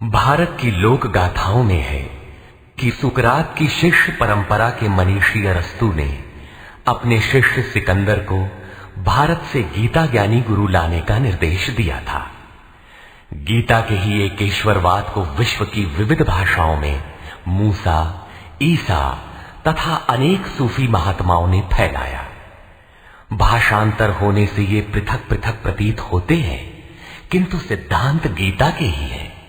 भारत की लोक गाथाओं में है कि सुकरात की शिष्य परंपरा के मनीषी अरस्तु ने अपने शिष्य सिकंदर को भारत से गीता ज्ञानी गुरु लाने का निर्देश दिया था। गीता के ही एक ईश्वरवाद को विश्व की विविध भाषाओं में मूसा, ईसा तथा अनेक सूफी महात्माओं ने फैलाया। भाषांतर होने से ये पृथक पृथक प्रतीत होते हैं, किंतु सिद्धांत गीता के ही है।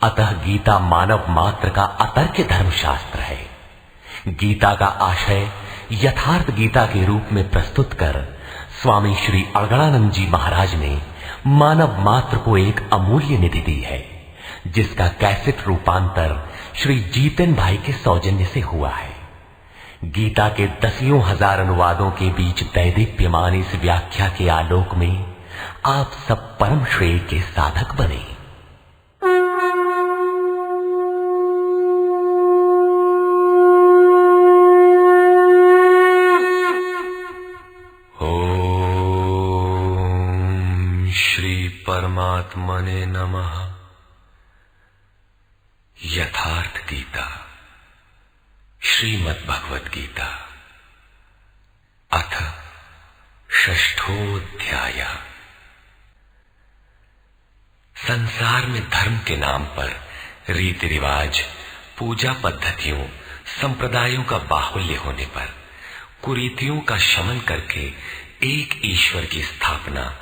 अतः गीता मानव मात्र का अतर्क धर्मशास्त्र है। गीता का आशय यथार्थ गीता के रूप में प्रस्तुत कर स्वामी श्री अड़गड़ानंद जी महाराज ने मानव मात्र को एक अमूल्य निधि दी है, जिसका कैसेट रूपांतर श्री जीतन भाई के सौजन्य से हुआ है। गीता के दसियों हजार अनुवादों के बीच दैदीप्यमान इस व्याख्या के आलोक में आप सब परम श्रेय के साधक बने। परमात्मने नमः। यथार्थ गीता श्रीमद् भगवत गीता अथ षष्ठोऽध्याय। संसार में धर्म के नाम पर रीति रिवाज, पूजा पद्धतियों, संप्रदायों का बाहुल्य होने पर कुरीतियों का शमन करके एक ईश्वर की स्थापना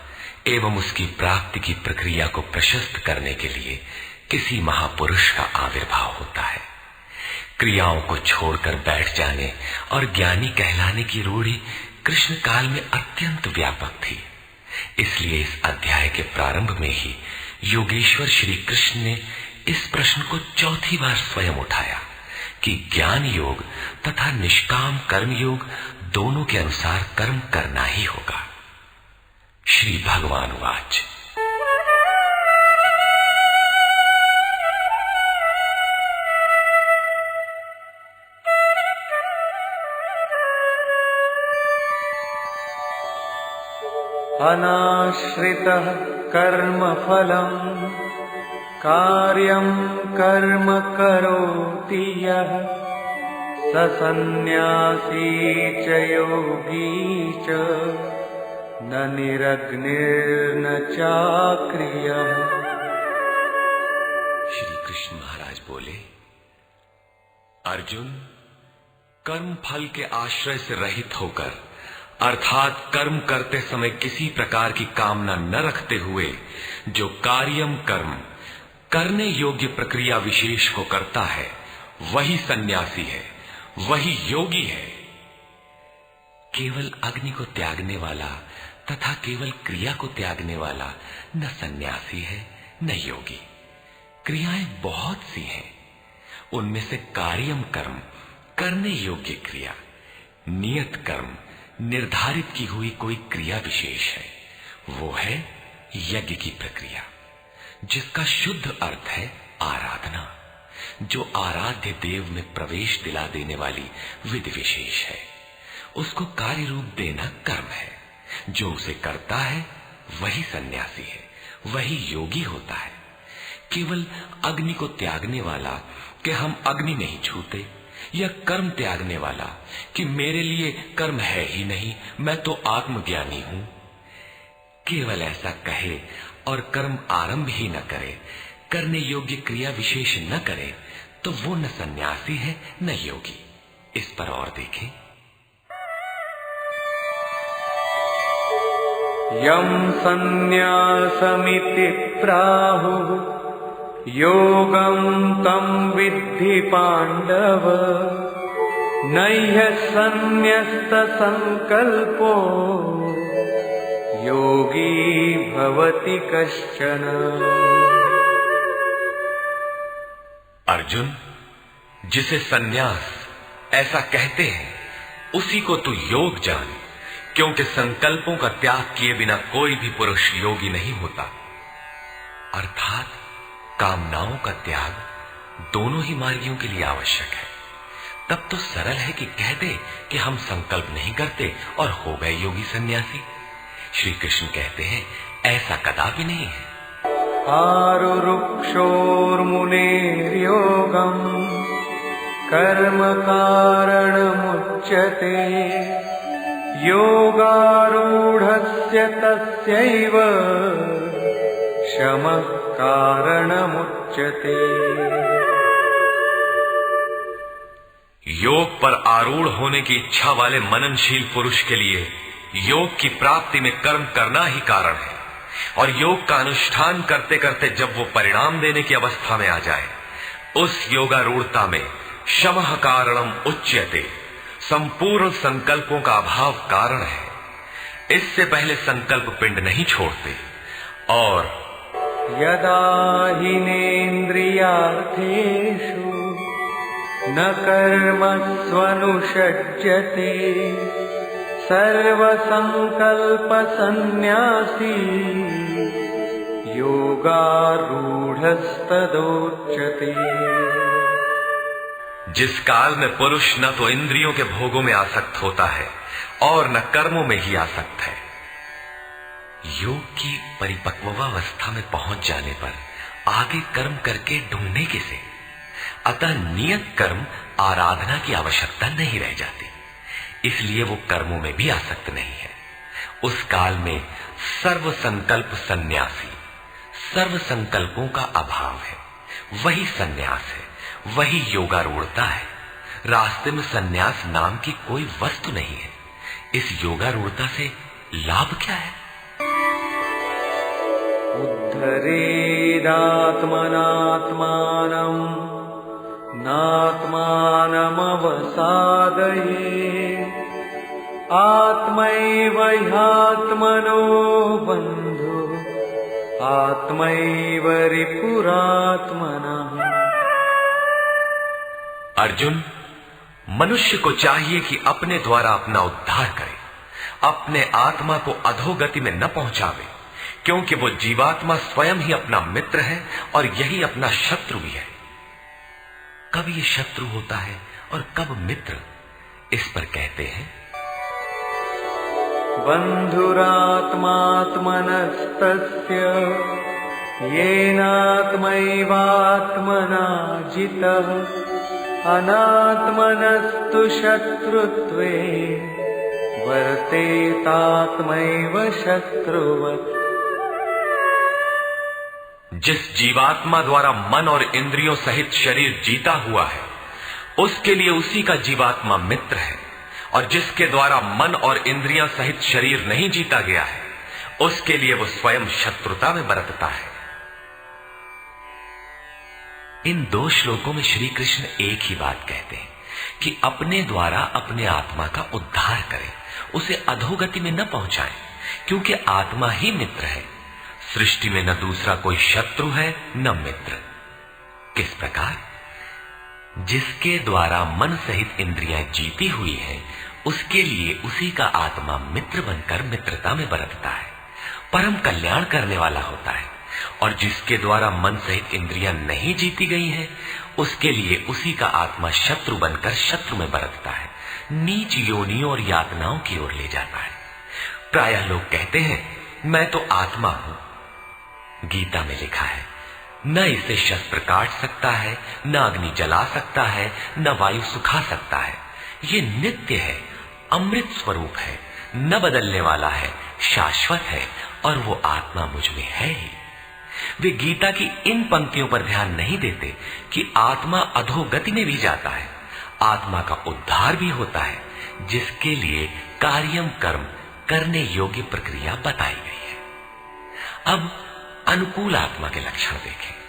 एवं उसकी प्राप्ति की प्रक्रिया को प्रशस्त करने के लिए किसी महापुरुष का आविर्भाव होता है। क्रियाओं को छोड़कर बैठ जाने और ज्ञानी कहलाने की रूढ़ी कृष्ण काल में अत्यंत व्यापक थी। इसलिए इस अध्याय के प्रारंभ में ही योगेश्वर श्री कृष्ण ने इस प्रश्न को चौथी बार स्वयं उठाया कि ज्ञान योग तथा निष्काम कर्म योग दोनों के अनुसार कर्म करना ही होगा। श्री भगवान वाच। अनाश्रितः कर्मफलम् कार्यं कर्म करोति यः स सन्न्यासी च योगी च न निरग्निर्न चाक्रियः। श्री कृष्ण महाराज बोले, अर्जुन, कर्म फल के आश्रय से रहित होकर अर्थात कर्म करते समय किसी प्रकार की कामना न रखते हुए जो कार्यम कर्म करने योग्य प्रक्रिया विशेष को करता है, वही सन्यासी है, वही योगी है। केवल अग्नि को त्यागने वाला तथा केवल क्रिया को त्यागने वाला न सन्यासी है न योगी। क्रियाएं बहुत सी हैं, उनमें से कार्यम कर्म करने योग्य क्रिया, नियत कर्म निर्धारित की हुई कोई क्रिया विशेष है, वो है यज्ञ की प्रक्रिया, जिसका शुद्ध अर्थ है आराधना, जो आराध्य देव में प्रवेश दिला देने वाली विधि विशेष है। उसको कार्य रूप देना कर्म है। जो उसे करता है वही सन्यासी है, वही योगी होता है। केवल अग्नि को त्यागने वाला कि हम अग्नि नहीं छूते, या कर्म त्यागने वाला कि मेरे लिए कर्म है ही नहीं, मैं तो आत्मज्ञानी हूं, केवल ऐसा कहे और कर्म आरंभ ही न करे, करने योग्य क्रिया विशेष न करे, तो वो न सन्यासी है न योगी। इस पर और देखें। यम सन्न्यासमिति प्राहुः योगं तं विद्धि पांडव नह्यः सन्न्यस्त संकल्पो योगी भवति कश्चन। अर्जुन, जिसे सन्यास ऐसा कहते हैं उसी को तू योग जान, क्योंकि संकल्पों का त्याग किए बिना कोई भी पुरुष योगी नहीं होता। अर्थात कामनाओं का त्याग दोनों ही मार्गियों के लिए आवश्यक है। तब तो सरल है कि कह दे कि हम संकल्प नहीं करते और हो गए योगी सन्यासी। श्री कृष्ण कहते हैं ऐसा कदापि नहीं है। आरुरुक्षोर्मुनेर्योगम् कर्म कारणमुच्यते योगारूढस्य तस्यैव शमः कारणमुच्यते। योग पर आरूढ़ होने की इच्छा वाले मननशील पुरुष के लिए योग की प्राप्ति में कर्म करना ही कारण है, और योग का अनुष्ठान करते करते जब वो परिणाम देने की अवस्था में आ जाए, उस योगारूढ़ता में शमः कारणम उच्यते, संपूर्ण संकल्पों का अभाव कारण है। इससे पहले संकल्प पिंड नहीं छोड़ते। और यदा हिनेन्द्रियार्थेषु न कर्मस्वनुषज्यते सर्वसंकल्पसन्न्यासी योगारूढ़स्तदोच्यते। जिस काल में पुरुष न तो इंद्रियों के भोगों में आसक्त होता है और न कर्मों में ही आसक्त है, योग की परिपक्वावस्था में पहुंच जाने पर आगे कर्म करके ढूंढने किसे। अतः नियत कर्म आराधना की आवश्यकता नहीं रह जाती, इसलिए वो कर्मों में भी आसक्त नहीं है। उस काल में सर्व संकल्प सन्यासी, सर्व संकल्पों का अभाव है, वही सन्यास है, वही योगारूढ़ता है। रास्ते में सन्यास नाम की कोई वस्तु नहीं है। इस योगारूढ़ता से लाभ क्या है? उद्धरेदात्मनात्मानम् नात्मानमवसादयेत् आत्मैव ह्यात्मनो बन्धु आत्मैव रिपुरात्मनः। अर्जुन, मनुष्य को चाहिए कि अपने द्वारा अपना उद्धार करे, अपने आत्मा को अधोगति में न पहुंचावे, क्योंकि वो जीवात्मा स्वयं ही अपना मित्र है और यही अपना शत्रु भी है। कब ये शत्रु होता है और कब मित्र, इस पर कहते हैं बन्धुरात्मात्मनस्तस्य येनात्मैवात्मना जितः अनात्मनस्तु शत्रुत्वे वर्तेतात्मैव शत्रुवत्। जिस जीवात्मा द्वारा मन और इंद्रियों सहित शरीर जीता हुआ है, उसके लिए उसी का जीवात्मा मित्र है, और जिसके द्वारा मन और इंद्रियां सहित शरीर नहीं जीता गया है, उसके लिए वो स्वयं शत्रुता में बरतता है। इन दो श्लोकों में श्री कृष्ण एक ही बात कहते हैं कि अपने द्वारा अपने आत्मा का उद्धार करें, उसे अधोगति में न पहुंचाएं, क्योंकि आत्मा ही मित्र है। सृष्टि में न दूसरा कोई शत्रु है न मित्र। किस प्रकार? जिसके द्वारा मन सहित इंद्रियां जीती हुई हैं, उसके लिए उसी का आत्मा मित्र बनकर मित्रता में बरतता है, परम कल्याण करने वाला होता है। और जिसके द्वारा मन सहित इंद्रियां नहीं जीती गई हैं, उसके लिए उसी का आत्मा शत्रु बनकर शत्रु में बरतता है, नीच योनियों और यातनाओं की ओर ले जाता है। प्रायः लोग कहते हैं मैं तो आत्मा हूं। गीता में लिखा है, न इसे शस्त्र काट सकता है, न अग्नि जला सकता है, न वायु सुखा सकता है। ये नित्य है, अमृत स्वरूप है, न बदलने वाला है, शाश्वत है, और वो आत्मा मुझ में है ही। वे गीता की इन पंक्तियों पर ध्यान नहीं देते कि आत्मा अधोगति में भी जाता है, आत्मा का उद्धार भी होता है, जिसके लिए कार्यम कर्म करने योग्य प्रक्रिया बताई गई है। अब अनुकूल आत्मा के लक्षण देखें।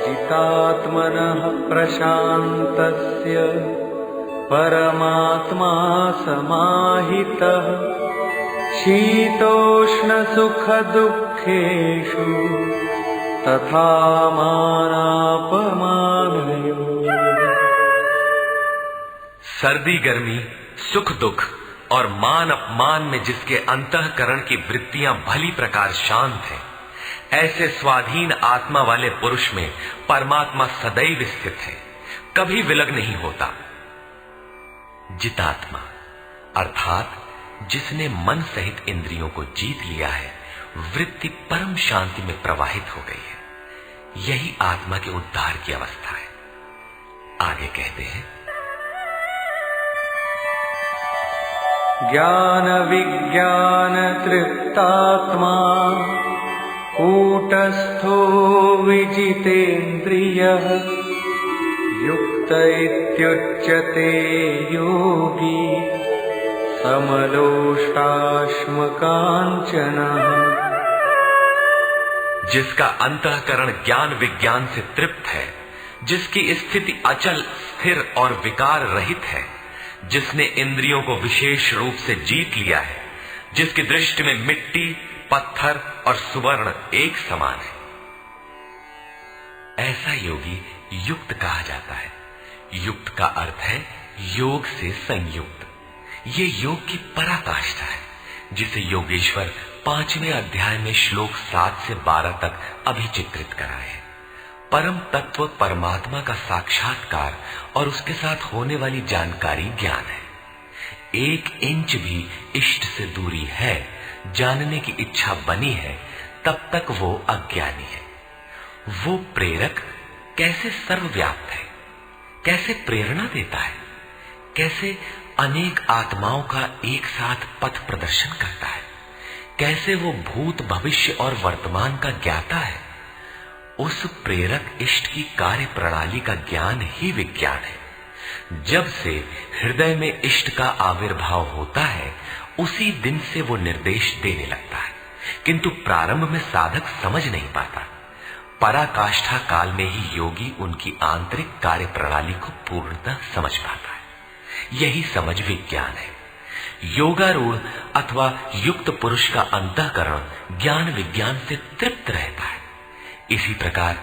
जितात्मनः प्रशान्तस्य परमात्मा समाहितः शीतोष्णसुखदुःखेषु तथा मानापमानयोः। सर्दी गर्मी, सुख दुख और मान अपमान में जिसके अंतःकरण की वृत्तियां भली प्रकार शांत हैं, ऐसे स्वाधीन आत्मा वाले पुरुष में परमात्मा सदैव स्थित है, कभी विलग नहीं होता। जितात्मा अर्थात जिसने मन सहित इंद्रियों को जीत लिया है, वृत्ति परम शांति में प्रवाहित हो गई है। यही आत्मा के उद्धार की अवस्था है। आगे कहते हैं, ज्ञान विज्ञान तृप्तात्मा कूटस्थो विजितेन्द्रियः युक्त इत्युच्यते योगी समलोष्टाश्म कांचनः। जिसका अंतःकरण ज्ञान विज्ञान से तृप्त है, जिसकी स्थिति अचल स्थिर और विकार रहित है, जिसने इंद्रियों को विशेष रूप से जीत लिया है, जिसकी दृष्टि में मिट्टी, पत्थर और सुवर्ण एक समान है, ऐसा योगी युक्त कहा जाता है। युक्त का अर्थ है योग से संयुक्त। ये योग की पराकाष्ठा है, जिसे योगेश्वर 5वें अध्याय में श्लोक 7 से 12 तक अभिचित्रित कराए हैं। परम तत्व परमात्मा का साक्षात्कार और उसके साथ होने वाली जानकारी ज्ञान है। 1 इंच भी इष्ट से दूरी है, जानने की इच्छा बनी है, तब तक वो अज्ञानी है। वो प्रेरक कैसे सर्वव्याप्त है, कैसे प्रेरणा देता है, कैसे अनेक आत्माओं का एक साथ पथ प्रदर्शन करता है, कैसे वो भूत भविष्य और वर्तमान का ज्ञाता है। उस प्रेरक इष्ट की कार्य प्रणाली का ज्ञान ही विज्ञान है। जब से हृदय में इष्ट का आविर्भाव होता है, उसी दिन से वो निर्देश देने लगता है, किंतु प्रारंभ में साधक समझ नहीं पाता। पराकाष्ठा काल में ही योगी उनकी आंतरिक कार्य प्रणाली को पूर्णतः समझ पाता है। यही समझ विज्ञान है। योगारूढ़ अथवा युक्त पुरुष का अंतःकरण ज्ञान विज्ञान से तृप्त रहता है। इसी प्रकार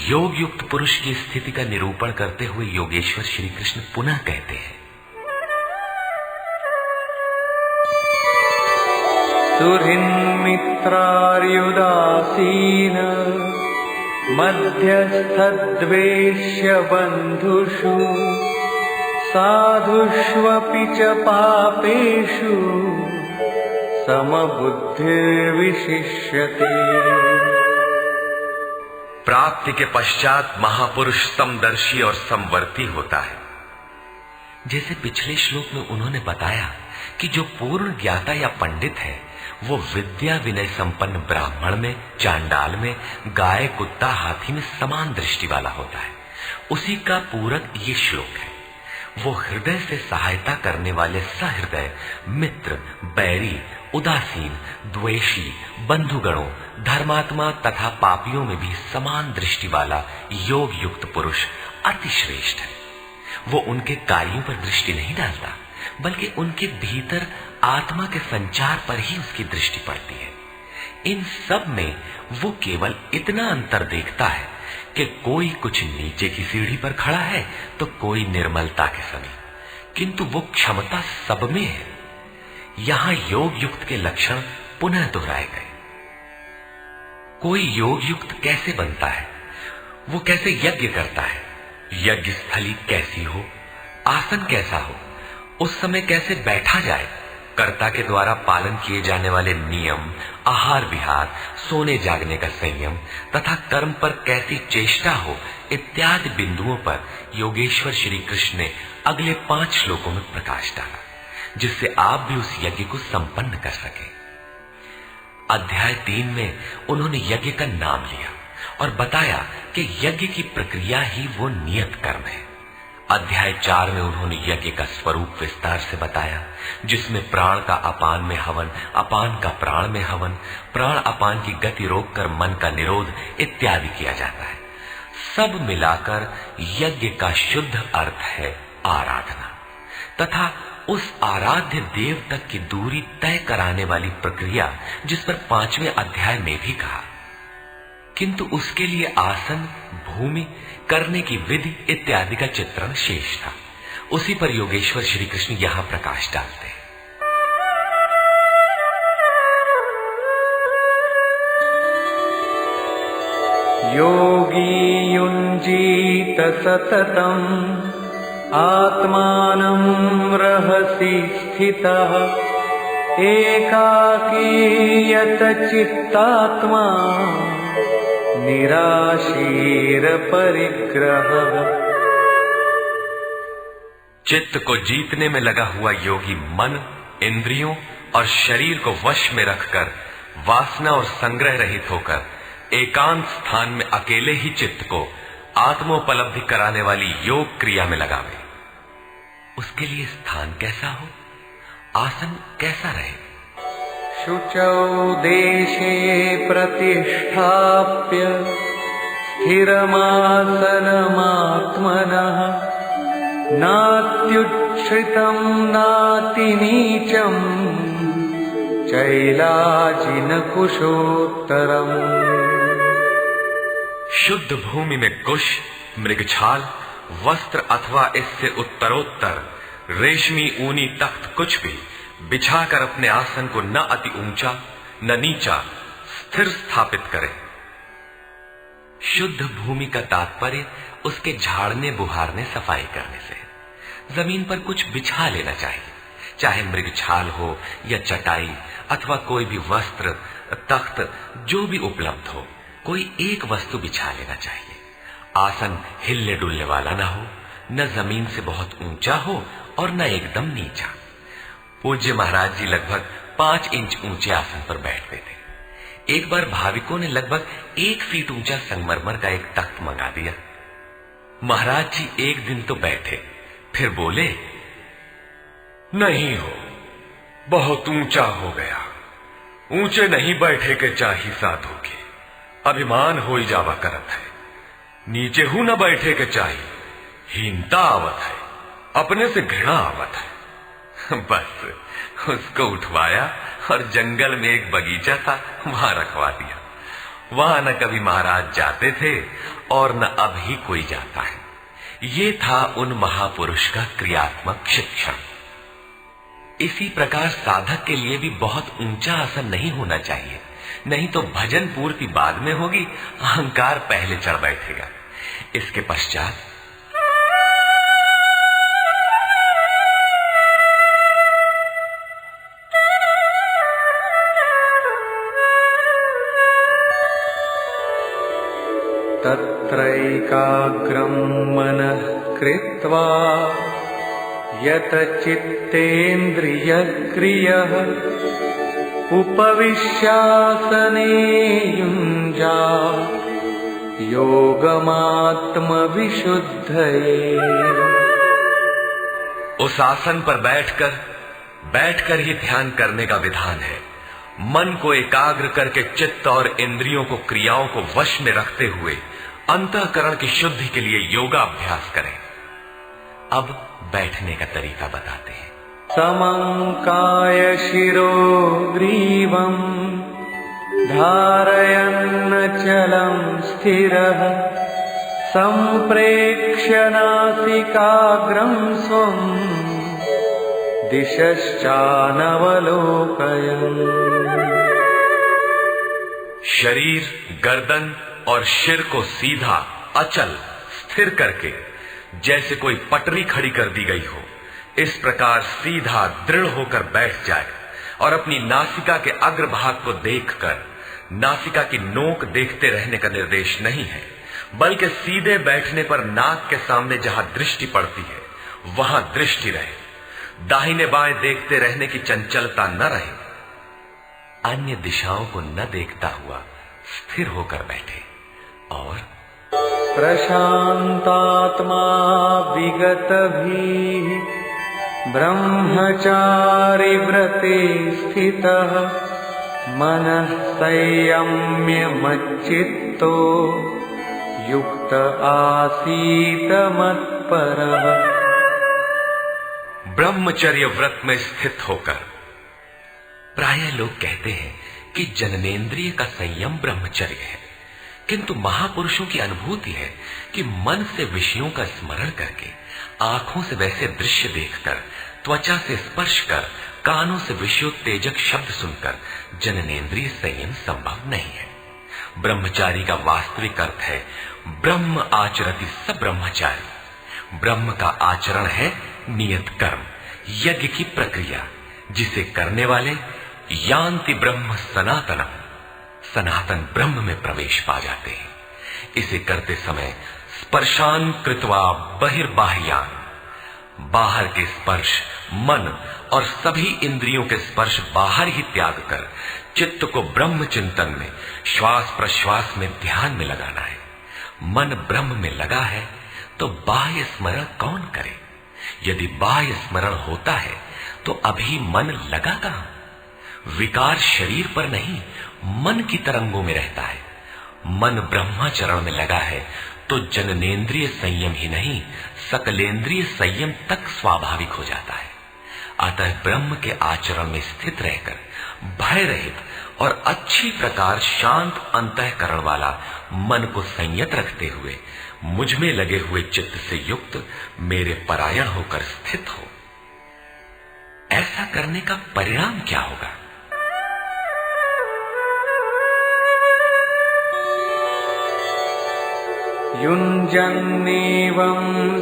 योग युक्त पुरुष की स्थिति का निरूपण करते हुए योगेश्वर श्री कृष्ण पुनः कहते हैं, सुहृन्मित्रार्युदासीन मध्यस्थद्वेष्य बन्धुषु साधुष्वपि च पापेषु समबुद्धिर्विशिष्यते। प्राप्ति के पश्चात महापुरुष समदर्शी और समवर्ती होता है। जैसे पिछले श्लोक में उन्होंने बताया कि जो पूर्ण ज्ञाता या पंडित है, वो विद्या विनय संपन्न ब्राह्मण में, चांडाल में, गाय कुत्ता हाथी में समान दृष्टि वाला होता है। उसी का पूरक ये श्लोक है। वो हृदय से सहायता करने वाले सहृदय, मित्र, बैरी, उदासीन, द्वेषी, बंधुगणों, धर्मात्मा तथा पापियों में भी समान दृष्टि वाला योग युक्त पुरुष अति श्रेष्ठ है। वो उनके कार्यों पर दृष्टि नहीं डालता, बल्कि उनके भीतर आत्मा के संचार पर ही उसकी दृष्टि पड़ती है। इन सब में वो केवल इतना अंतर देखता है कि कोई कुछ नीचे की सीढ़ी पर खड़ा है तो कोई निर्मलता के समीप, किंतु वो क्षमता सब में है। यहां योग युक्त के लक्षण पुनः दोहराए गए। कोई योग युक्त कैसे बनता है, वो कैसे यज्ञ करता है, यज्ञ स्थली कैसी हो, आसन कैसा हो, उस समय कैसे बैठा जाए, कर्ता के द्वारा पालन किए जाने वाले नियम, आहार विहार, सोने जागने का संयम तथा कर्म पर कैसी चेष्टा हो, इत्यादि बिंदुओं पर योगेश्वर श्री कृष्ण ने अगले 5 श्लोकों में प्रकाश डाला, जिससे आप भी उस यज्ञ को संपन्न कर सके। अध्याय 3 में उन्होंने यज्ञ का नाम लिया और बताया कि यज्ञ की प्रक्रिया ही वो नियत कर्म है। अध्याय 4 में उन्होंने यज्ञ का स्वरूप विस्तार से बताया, जिसमें प्राण का अपान में हवन, अपान का प्राण में हवन, प्राण अपान की गति रोककर मन का निरोध इत्यादि किया जाता है। सब मिलाकर यज्ञ का शुद्ध अर्थ है आराधना तथा उस आराध्य देव तक की दूरी तय कराने वाली प्रक्रिया, जिस पर 5वें अध्याय में भी कहा। किंतु उसके लिए आसन, भूमि, करने की विधि इत्यादि का चित्रण शेष था। उसी पर योगेश्वर श्री कृष्ण यहां प्रकाश डालते हैं। योगी युञ्जीत सततम् आत्मानं रहसि स्थितः एकाकीयत चित्तात्मा निराशीर परिग्रहः। चित्त को जीतने में लगा हुआ योगी मन, इंद्रियों और शरीर को वश में रखकर वासना और संग्रह रहित होकर एकांत स्थान में अकेले ही चित्त को आत्मोपलब्धि कराने वाली योग क्रिया में लगावे। उसके लिए स्थान कैसा हो, आसन कैसा रहे? शुचौ देशे प्रतिष्ठाप्य स्थिरमासनमात्मनः नात्युच्छ्रितं नातिनीचं चैलाजिनकुशोत्तरम्। शुद्ध भूमि में कुश, मृगछाल, वस्त्र अथवा इससे उत्तरोत्तर रेशमी ऊनी तख्त कुछ भी बिछाकर अपने आसन को न अति ऊंचा न नीचा स्थिर स्थापित करें। शुद्ध भूमि का तात्पर्य उसके झाड़ने बुहारने सफाई करने से। जमीन पर कुछ बिछा लेना चाहिए, चाहे मृगछाल हो या चटाई अथवा कोई भी वस्त्र, तख्त जो भी उपलब्ध हो, कोई एक वस्तु बिछा लेना चाहिए। आसन हिलने डुलने वाला ना हो, न जमीन से बहुत ऊंचा हो और न एकदम नीचा। पूज्य महाराज जी लगभग 5 इंच ऊंचे आसन पर बैठते थे। एक बार भाविकों ने लगभग 1 फीट ऊंचा संगमरमर का एक तख्त मंगा दिया। महाराज जी एक दिन तो बैठे, फिर बोले, नहीं हो, बहुत ऊंचा हो गया, ऊंचे नहीं बैठे के चाही साधु के, अभिमान हो ही जावा करत है, नीचे हूं न बैठे के चाही, हीनता आवत है, अपने से घृणा आवत है। बस उसको उठवाया और जंगल में एक बगीचा था, वहां रखवा दिया। वहां न कभी महाराज जाते थे और न अब ही कोई जाता है। ये था उन महापुरुष का क्रियात्मक शिक्षण। इसी प्रकार साधक के लिए भी बहुत ऊंचा आसन नहीं होना चाहिए, नहीं तो भजन पूर्ति बाद में होगी, अहंकार पहले चढ़ बैठेगा। इसके पश्चात तत्रैकाग्रं मनः कृत्वा यत चित्तेन्द्रियक्रियः उपविश्यासने युञ्जात् योगमात्मविशुद्धये। उस आसन पर बैठकर ही ध्यान करने का विधान है। मन को एकाग्र करके चित्त और इंद्रियों को, क्रियाओं को वश में रखते हुए अंतःकरण की शुद्धि के लिए योगाभ्यास करें। अब बैठने का तरीका बताते हैं। समंकाय शिरो ग्रीवं धारयन्नचलं स्थिरः संप्रेक्ष्य नासिकाग्रं स्वं दिशश्चानवलोकयन्। शरीर, गर्दन और सिर को सीधा, अचल, स्थिर करके जैसे कोई पटरी खड़ी कर दी गई हो, इस प्रकार सीधा दृढ़ होकर बैठ जाए और अपनी नासिका के अग्रभाग को देखकर, नासिका की नोक देखते रहने का निर्देश नहीं है, बल्कि सीधे बैठने पर नाक के सामने जहां दृष्टि पड़ती है वहां दृष्टि रहे। दाहिने बाएं देखते रहने की चंचलता न रहे। अन्य दिशाओं को न देखता हुआ स्थिर होकर बैठे और प्रशांतात्मा विगतभीः ब्रह्मचारि व्रते स्थितः मनः संयम्य मच्चित्तो युक्त आसीत मत्परः। ब्रह्मचर्य व्रत में स्थित होकर। प्रायः लोग कहते हैं कि जननेंद्रिय का संयम ब्रह्मचर्य है, किंतु महापुरुषों की अनुभूति है कि मन से विषयों का स्मरण करके, आंखों से वैसे दृश्य देखकर, त्वचा से स्पर्श कर, कानों से विषयोत्तेजक शब्द सुनकर जननेंद्रिय संयम संभव नहीं है। ब्रह्मचारी का वास्तविक अर्थ है ब्रह्म आचरति स ब्रह्मचारी। ब्रह्म का आचरण है नियत कर्म, यज्ञ की प्रक्रिया, जिसे करने वाले यान्ति ब्रह्म सनातनम, सनातन ब्रह्म में प्रवेश पा जाते हैं। इसे करते समय स्पर्शान कृत्वा बहिर्बाह्यान, बाहर के स्पर्श मन और सभी इंद्रियों के स्पर्श बाहर ही त्याग कर चित्त को ब्रह्म चिंतन में, श्वास प्रश्वास में ध्यान में लगाना है। मन ब्रह्म में लगा है तो बाह्य स्मरण कौन करे? यदि बाह्य स्मरण होता है तो अभी मन लगा कहां? विकार शरीर पर नहीं, मन की तरंगों में रहता है। मन ब्रह्माचरण में लगा है तो जननेन्द्रिय संयम ही नहीं, सकलेंद्रिय संयम तक स्वाभाविक हो जाता है। अतः ब्रह्म के आचरण में स्थित रहकर भय रहित और अच्छी प्रकार शांत अंतःकरण वाला मन को संयत रखते हुए मुझ में लगे हुए चित्त से युक्त मेरे परायण होकर स्थित हो। ऐसा करने का परिणाम क्या होगा? युञ्जन्नेवं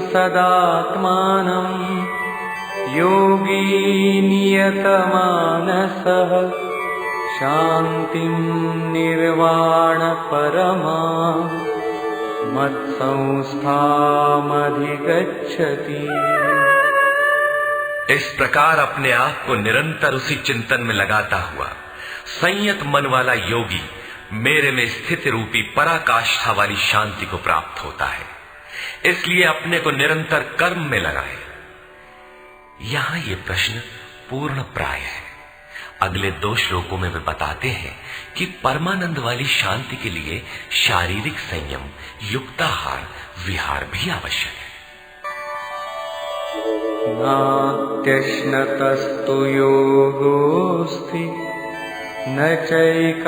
सदात्मानं योगी नियतमानसः शान्तिं निर्वाण परमा मत्संस्थामधिगच्छति। इस प्रकार अपने आप को निरंतर उसी चिंतन में लगाता हुआ संयत मन वाला योगी मेरे में स्थित रूपी पराकाष्ठा वाली शांति को प्राप्त होता है। इसलिए अपने को निरंतर कर्म में लगाए। यहां ये प्रश्न पूर्ण प्राय है। अगले 2 श्लोकों में वे बताते हैं कि परमानंद वाली शांति के लिए शारीरिक संयम, युक्ताहार, विहार भी आवश्यक है। नात्यश्नतस्तु योगोऽस्ति न चैकान्तमनश्नतः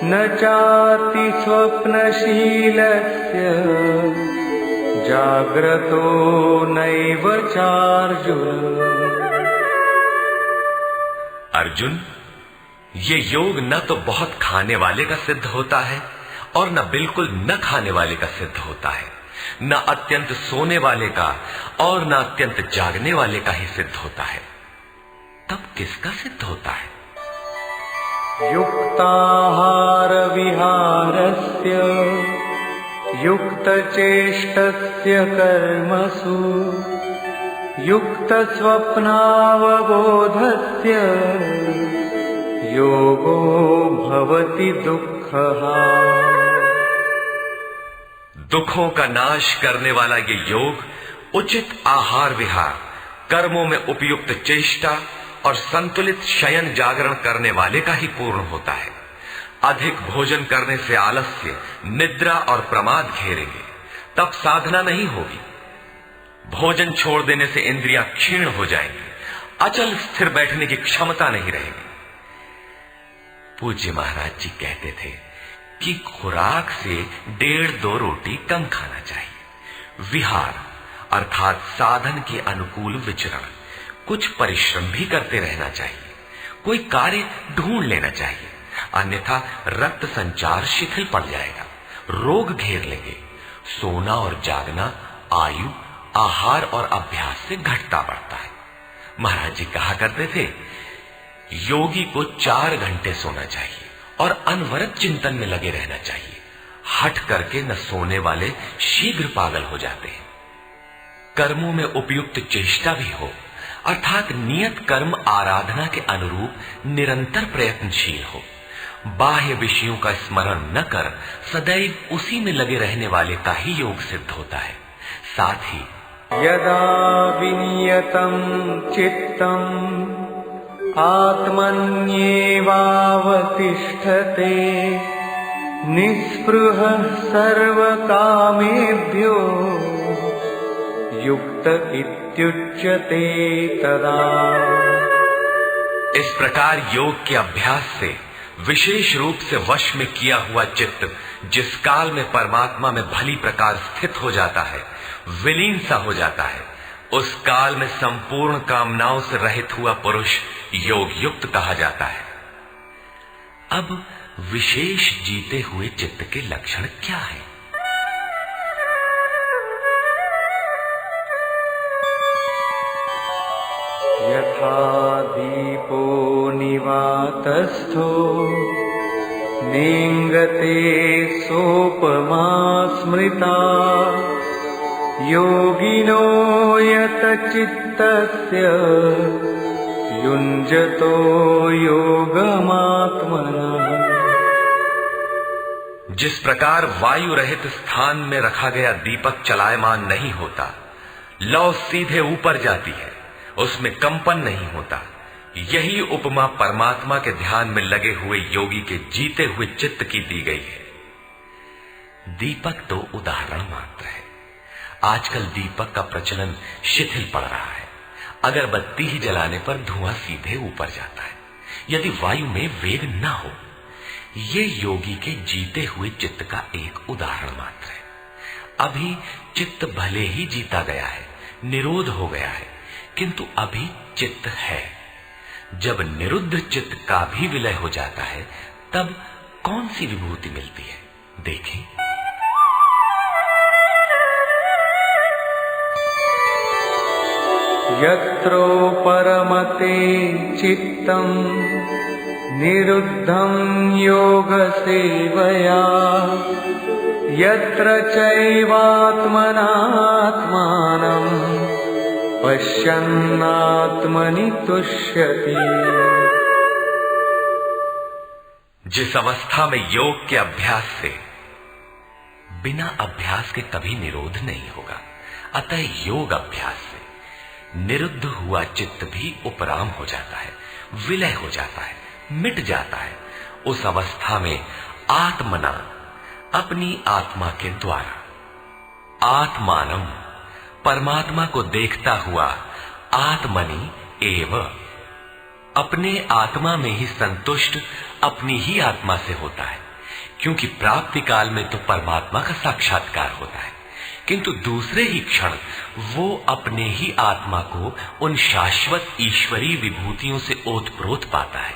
न चाति स्वप्नशीलस्य जाग्रतो नैव चार्जुन। अर्जुन, ये योग न तो बहुत खाने वाले का सिद्ध होता है और न बिल्कुल न खाने वाले का सिद्ध होता है, न अत्यंत सोने वाले का और न अत्यंत जागने वाले का ही सिद्ध होता है। तब किसका सिद्ध होता है? युक्ताहार विहारस्य युक्तचेष्टस्य कर्मसु युक्तस्वप्नावबोधस्य योगो भवति दुःखः। दुखों का नाश करने वाला ये योग उचित आहार विहार, कर्मों में उपयुक्त चेष्टा और संतुलित शयन जागरण करने वाले का ही पूर्ण होता है। अधिक भोजन करने से आलस्य, निद्रा और प्रमाद घेरेंगे, तब साधना नहीं होगी। भोजन छोड़ देने से इंद्रियां क्षीण हो जाएंगी, अचल स्थिर बैठने की क्षमता नहीं रहेगी। पूज्य महाराज जी कहते थे कि खुराक से 1.5-2 रोटी कम खाना चाहिए। विहार अर्थात साधन के अनुकूल विचरण, कुछ परिश्रम भी करते रहना चाहिए। कोई कार्य ढूंढ लेना चाहिए, अन्यथा रक्त संचार शिथिल पड़ जाएगा, रोग घेर लेंगे। सोना और जागना आयु, आहार और अभ्यास से घटता बढ़ता है। महाराज जी कहा करते थे, योगी को 4 घंटे सोना चाहिए और अनवरत चिंतन में लगे रहना चाहिए। हट करके न सोने वाले शीघ्र पागल हो जाते हैं। कर्मों में उपयुक्त चेष्टा भी हो, अर्थात नियत कर्म आराधना के अनुरूप निरंतर प्रयत्नशील हो। बाह्य विषयों का स्मरण न कर सदैव उसी में लगे रहने वाले का ही योग सिद्ध होता है। साथ ही यदा विनियतं चित्तम् आत्मन्येवावतिष्ठते निःस्पृहः सर्वकामेभ्यो युक्त इत्युच्यते तदा। इस प्रकार योग के अभ्यास से विशेष रूप से वश में किया हुआ चित्त जिस काल में परमात्मा में भली प्रकार स्थित हो जाता है, विलीन सा हो जाता है, उस काल में संपूर्ण कामनाओं से रहित हुआ पुरुष योग युक्त कहा जाता है। अब विशेष जीते हुए चित्त के लक्षण क्या है? यथा दीपो निवातस्थो नेङ्गते सोपमा स्मृता योगिनो यत चित्तस्य युञ्जतो योगमात्मनः। जिस प्रकार वायु रहित स्थान में रखा गया दीपक चलायमान नहीं होता, लौ सीधे ऊपर जाती है, उसमें कंपन नहीं होता, यही उपमा परमात्मा के ध्यान में लगे हुए योगी के जीते हुए चित्त की दी गई है। दीपक तो उदाहरण मात्र है। आजकल दीपक का प्रचलन शिथिल पड़ रहा है। अगरबत्ती ही जलाने पर धुआं सीधे ऊपर जाता है, यदि वायु में वेग न हो। ये योगी के जीते हुए चित्त का एक उदाहरण मात्र है। अभी चित्त भले ही जीता गया है, निरोध हो गया है, किंतु अभी चित्त है। जब निरुद्ध चित्त का भी विलय हो जाता है, तब कौन सी विभूति मिलती है, देखें। यत्रो परमते चित्तं निरुद्धं योग सेवया यत्र चैवात्मनात्मानं पश्यन्नात्मनि तुष्यति। जिस अवस्था में योग के अभ्यास से बिना अभ्यास के कभी निरोध नहीं होगा, अतः योग अभ्यास से निरुद्ध हुआ चित्त भी उपराम हो जाता है, विलय हो जाता है, मिट जाता है। उस अवस्था में आत्मना, अपनी आत्मा के द्वारा, आत्मानम, परमात्मा को देखता हुआ, आत्मनि एव, अपने आत्मा में ही संतुष्ट अपनी ही आत्मा से होता है। क्योंकि प्राप्ति काल में तो परमात्मा का साक्षात्कार होता है, किंतु दूसरे ही क्षण वो अपने ही आत्मा को उन शाश्वत ईश्वरीय विभूतियों से ओतप्रोत पाता है।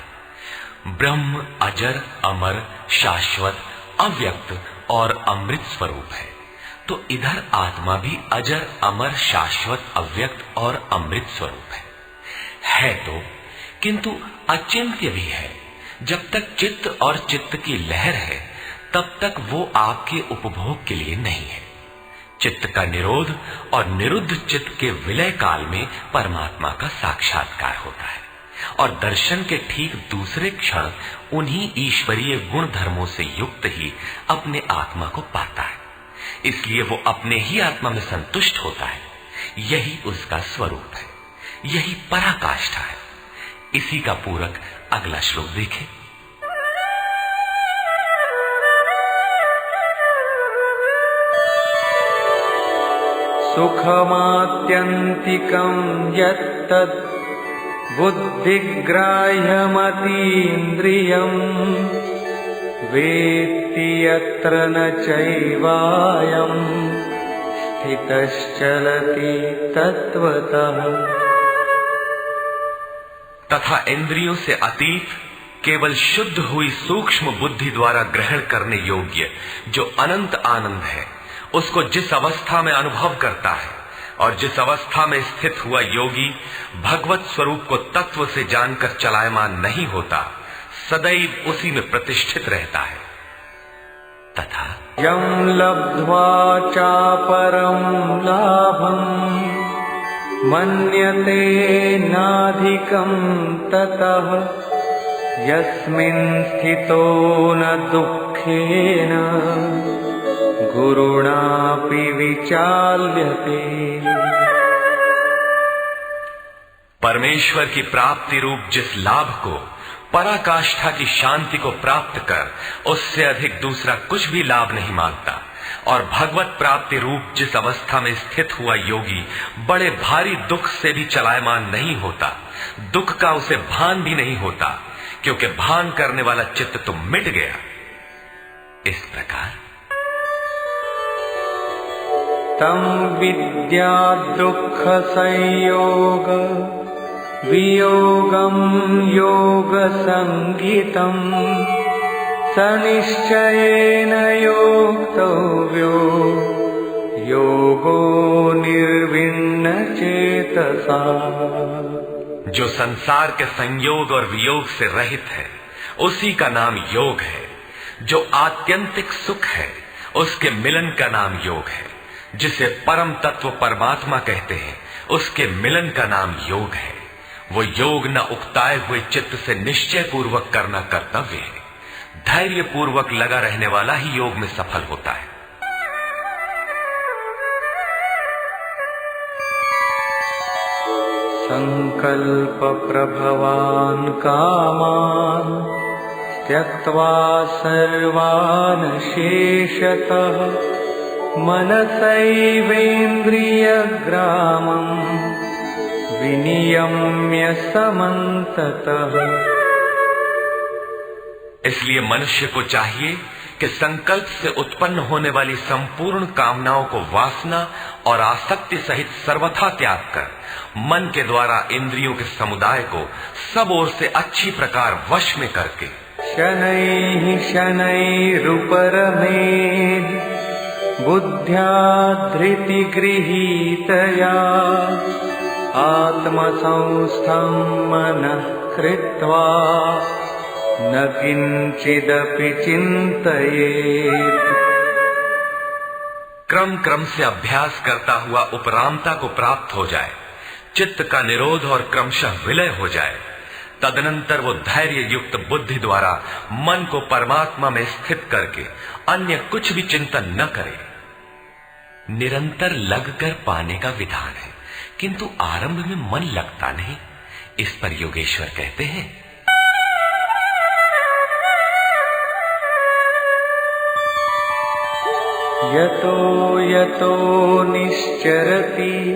ब्रह्म अजर, अमर, शाश्वत, अव्यक्त और अमृत स्वरूप है, तो इधर आत्मा भी अजर, अमर, शाश्वत, अव्यक्त और अमृत स्वरूप है तो, किंतु अचिंत्य भी है। जब तक चित्त और चित्त की लहर है, तब तक वो आपके उपभोग के लिए नहीं है। चित्त का निरोध और निरुद्ध चित्त के विलय काल में परमात्मा का साक्षात्कार होता है, और दर्शन के ठीक दूसरे क्षण उन्हीं ईश्वरीय गुण धर्मों से युक्त ही अपने आत्मा को पाता है। इसलिए वो अपने ही आत्मा में संतुष्ट होता है। यही उसका स्वरूप है, यही पराकाष्ठा है। इसी का पूरक अगला श्लोक देखें। सुखमात्यन्तिकं यत्तद् बुद्धिग्राह्यमतीन्द्रियम् वेत्ति यत्र न चैवायम् स्थितश्चलति तत्वतः। तथा इंद्रियों से अतीत, केवल शुद्ध हुई सूक्ष्म बुद्धि द्वारा ग्रहण करने योग्य जो अनंत आनंद है, उसको जिस अवस्था में अनुभव करता है और जिस अवस्था में स्थित हुआ योगी भगवत स्वरूप को तत्व से जानकर चलायमान नहीं होता, सदैव उसी में प्रतिष्ठित रहता है। तथा यं लब्ध्वा चापरं लाभं मन्यते नाधिकं ततः यस्मिन् स्थितो न दुःखेन गुरुणापि विचाल्यते। परमेश्वर की प्राप्ति रूप जिस लाभ को, पराकाष्ठा की शांति को प्राप्त कर उससे अधिक दूसरा कुछ भी लाभ नहीं मांगता, और भगवत प्राप्ति रूप जिस अवस्था में स्थित हुआ योगी बड़े भारी दुख से भी चलायमान नहीं होता, दुख का उसे भान भी नहीं होता, क्योंकि भान करने वाला चित्त तो मिट गया। इस प्रकार तं विद्या दुःख संयोग वियोगं योग संगीतम् स निश्चयेन योक्तव्यो योगो निर्विण्णचेतसा। जो संसार के संयोग और वियोग से रहित है उसी का नाम योग है। जो आत्यंतिक सुख है उसके मिलन का नाम योग है। जिसे परम तत्व परमात्मा कहते हैं उसके मिलन का नाम योग है। वो योग न उकताए हुए चित्त से निश्चय पूर्वक करना कर्तव्य है। धैर्य पूर्वक लगा रहने वाला ही योग में सफल होता है। संकल्प प्रभवान कामान त्यक्त्वा सर्वान् शेषतः मनसैवेन्द्रियग्रामम् विनियम्य समन्ततः। इसलिए मनुष्य को चाहिए कि संकल्प से उत्पन्न होने वाली संपूर्ण कामनाओं को वासना और आसक्ति सहित सर्वथा त्याग कर मन के द्वारा इंद्रियों के समुदाय को सब ओर से अच्छी प्रकार वश में करके शनैः शनैरुपरमेद् बुद्ध्या धृतिगृहीतया आत्मसंस्थं मनः कृत्वा न किंचिदपि चिंतयेत्। क्रम क्रम से अभ्यास करता हुआ उपरामता को प्राप्त हो जाए, चित्त का निरोध और क्रमशः विलय हो जाए, तदनंतर वो धैर्य युक्त बुद्धि द्वारा मन को परमात्मा में स्थित करके अन्य कुछ भी चिंतन न करे। निरंतर लगकर पाने का विधान है, किंतु आरंभ में मन लगता नहीं। इस पर योगेश्वर कहते हैं, यतो यतो निश्चरति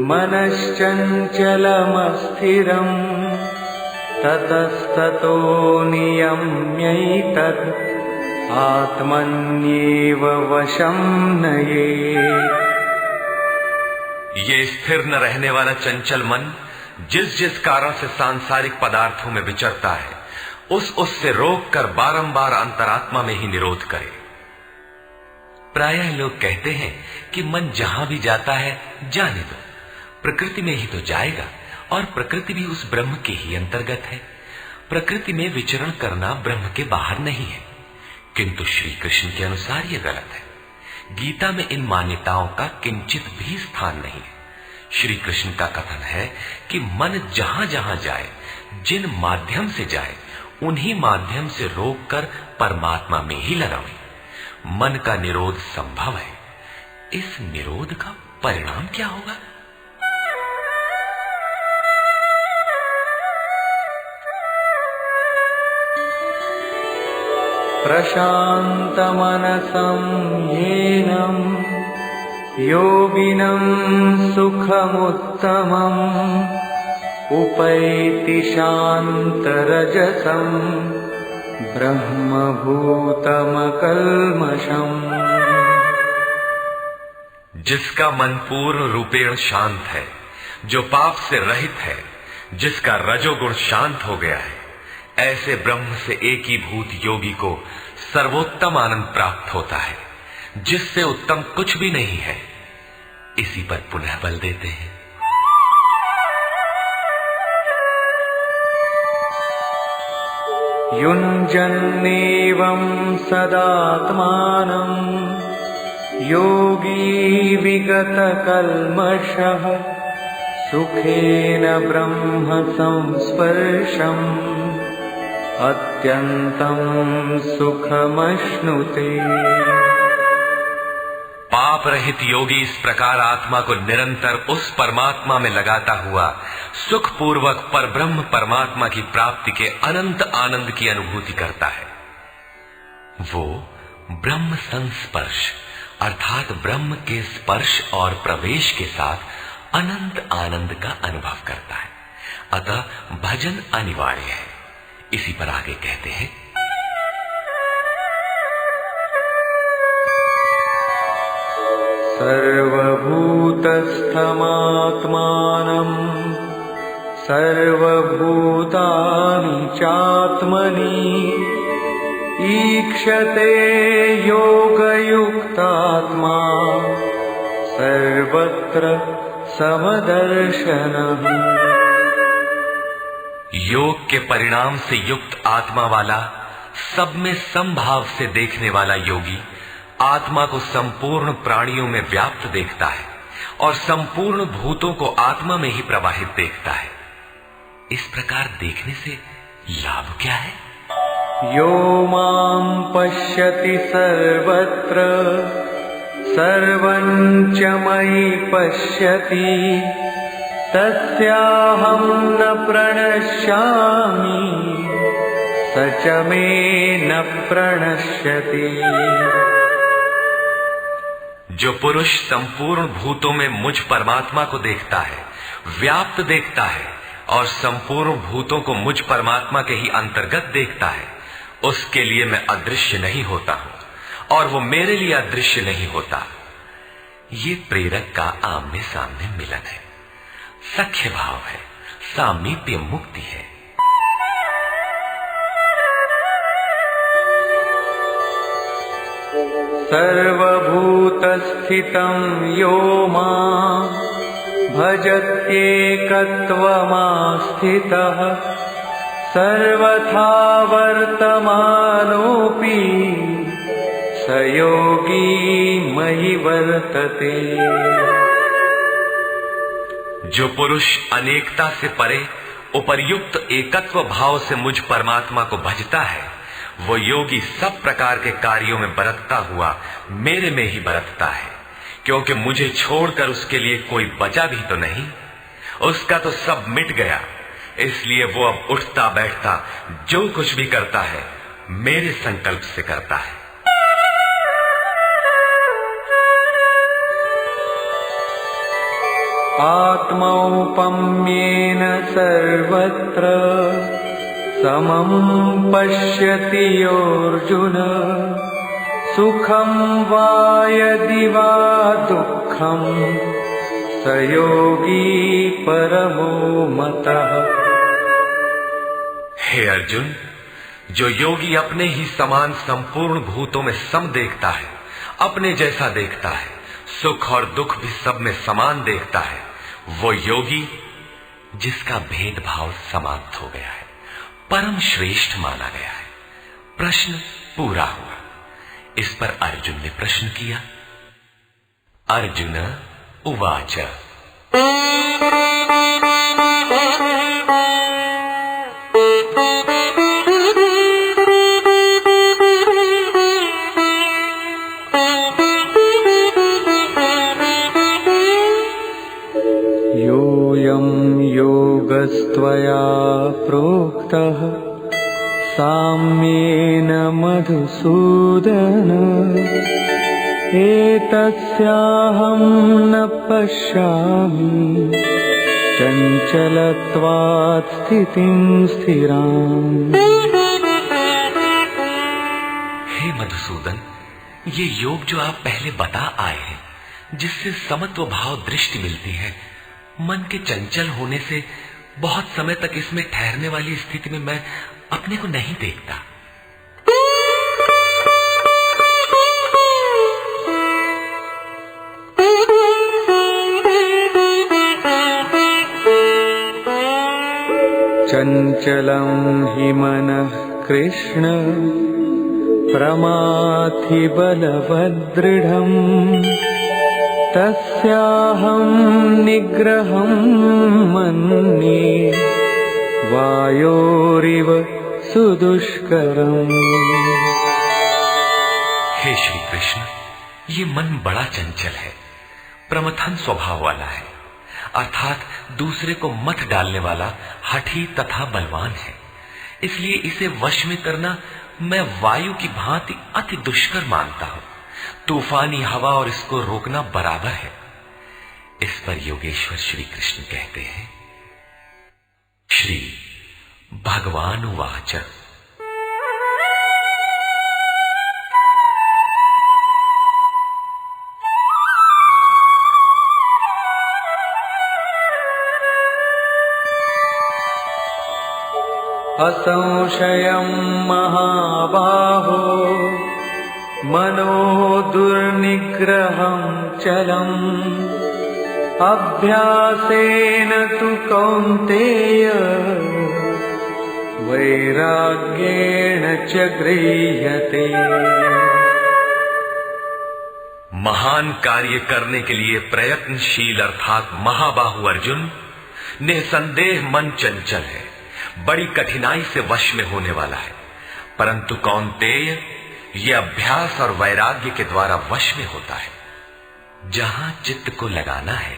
मनश्चञ्चलमस्थिरम् ततस्ततो नियम्यैतद् आत्मन्येव वशं नयेत्। ये स्थिर न रहने वाला चंचल मन जिस जिस कारण से सांसारिक पदार्थों में विचरता है उससे रोक कर बारंबार अंतरात्मा में ही निरोध करे। प्रायः लोग कहते हैं कि मन जहां भी जाता है जाने दो, प्रकृति में ही तो जाएगा और प्रकृति भी उस ब्रह्म के ही अंतर्गत है। प्रकृति में विचरण करना ब्रह्म के बाहर नहीं है। किंतु श्री कृष्ण के अनुसार यह गलत है। गीता में इन मान्यताओं का किंचित भी स्थान नहीं है। श्री कृष्ण का कथन है कि मन जहां जहां जाए, जिन माध्यम से जाए, उन्हीं माध्यम से रोककर परमात्मा में ही लगावे। मन का निरोध संभव है। इस निरोध का परिणाम क्या होगा? प्रशान्तमनसं येनं योगिनं सुखमुत्तमम् उपैति शान्तरजसं ब्रह्मभूतमकल्मषम्। जिसका मन पूर्ण रूपेण शांत है, जो पाप से रहित है, जिसका रजोगुण शांत हो गया है, ऐसे ब्रह्म से एकीभूत योगी को सर्वोत्तम आनंद प्राप्त होता है, जिससे उत्तम कुछ भी नहीं है। इसी पर पुनः बल देते हैं, युञ्जन्नेवं सदात्मानं योगी विगतकल्मषः सुखेन ब्रह्म संस्पर्शम् अत्यन्तं सुखमश्नुते। पाप रहित योगी इस प्रकार आत्मा को निरंतर उस परमात्मा में लगाता हुआ सुख पूर्वक पर ब्रह्म परमात्मा की प्राप्ति के अनंत आनंद की अनुभूति करता है। वो ब्रह्म संस्पर्श अर्थात ब्रह्म के स्पर्श और प्रवेश के साथ अनंत आनंद का अनुभव करता है। अतः भजन अनिवार्य है। इसी पर आगे कहते हैं, सर्वभूतस्थमात्मानं सर्वभूतानि चात्मनि ईक्षते योगयुक्तात्मा सर्वत्र समदर्शनः। योग के परिणाम से युक्त आत्मा वाला, सब में समभाव से देखने वाला योगी आत्मा को संपूर्ण प्राणियों में व्याप्त देखता है और संपूर्ण भूतों को आत्मा में ही प्रवाहित देखता है। इस प्रकार देखने से लाभ क्या है? यो मां पश्यति सर्वत्र सर्वं च मयि पश्यति तस्याहं न प्रणश्यामि स च मे न प्रणश्यति। जो पुरुष संपूर्ण भूतों में मुझ परमात्मा को देखता है, व्याप्त देखता है और संपूर्ण भूतों को मुझ परमात्मा के ही अंतर्गत देखता है, उसके लिए मैं अदृश्य नहीं होता हूं और वो मेरे लिए अदृश्य नहीं होता। ये प्रेरक का आमने सामने मिलन है, सख्य भाव है, सामीप्य मुक्ति है। सर्वभूतस्थितं यो मां भजत्येकत्वमास्थितः सर्वथा वर्तमानोऽपि स योगी मयि वर्तते। जो पुरुष अनेकता से परे उपर्युक्त एकत्व भाव से मुझ परमात्मा को भजता है, वो योगी सब प्रकार के कार्यों में बरतता हुआ मेरे में ही बरतता है, क्योंकि मुझे छोड़कर उसके लिए कोई बचा भी तो नहीं, उसका तो सब मिट गया। इसलिए वो अब उठता बैठता जो कुछ भी करता है मेरे संकल्प से करता है। आत्मौपम्येन सर्वत्र समं पश्यति योऽर्जुन सुखं वा यदि वा दुःखं स योगी परमो मतः। हे अर्जुन, जो योगी अपने ही समान संपूर्ण भूतों में सम देखता है, अपने जैसा देखता है, सुख और दुख भी सब में समान देखता है, वो योगी जिसका भेदभाव समाप्त हो गया है, परम श्रेष्ठ माना गया है। प्रश्न पूरा हुआ। इस पर अर्जुन ने प्रश्न किया। अर्जुन उवाच योऽयं योगस्त्वया प्रोक्तः साम्येन मधुसूदन एतस्याहं न पश्यामि चञ्चलत्वात् स्थितिं स्थिराम्। हे मधुसूदन, ये योग जो आप पहले बता आए हैं, जिससे समत्व भाव दृष्टि मिलती है, मन के चंचल होने से बहुत समय तक इसमें ठहरने वाली स्थिति में मैं अपने को नहीं देखता। चंचलं हि मनः कृष्ण प्रमाथि बलवदृढम् तस्याहं निग्रहं मन्ये वायोरिव सुदुष्करम्। हे श्री कृष्ण, ये मन बड़ा चंचल है, प्रमथन स्वभाव वाला है, अर्थात दूसरे को मत डालने वाला हठी तथा बलवान है। इसलिए इसे वश में करना मैं वायु की भांति अति दुष्कर मानता हूं। तूफानी हवा और इसको रोकना बराबर है। इस पर योगेश्वर श्री कृष्ण कहते हैं, श्री भगवान उवाच असंशयं महाबाहो मनो दुर्निग्रहं चलम् अभ्यासेन तु कौन्तेय वैराग्येण च गृह्यते। महान कार्य करने के लिए प्रयत्नशील अर्थात महाबाहु अर्जुन, निसंदेह मन चंचल है, बड़ी कठिनाई से वश में होने वाला है, परंतु कौन्तेय ये अभ्यास और वैराग्य के द्वारा वश में होता है। जहां चित्त को लगाना है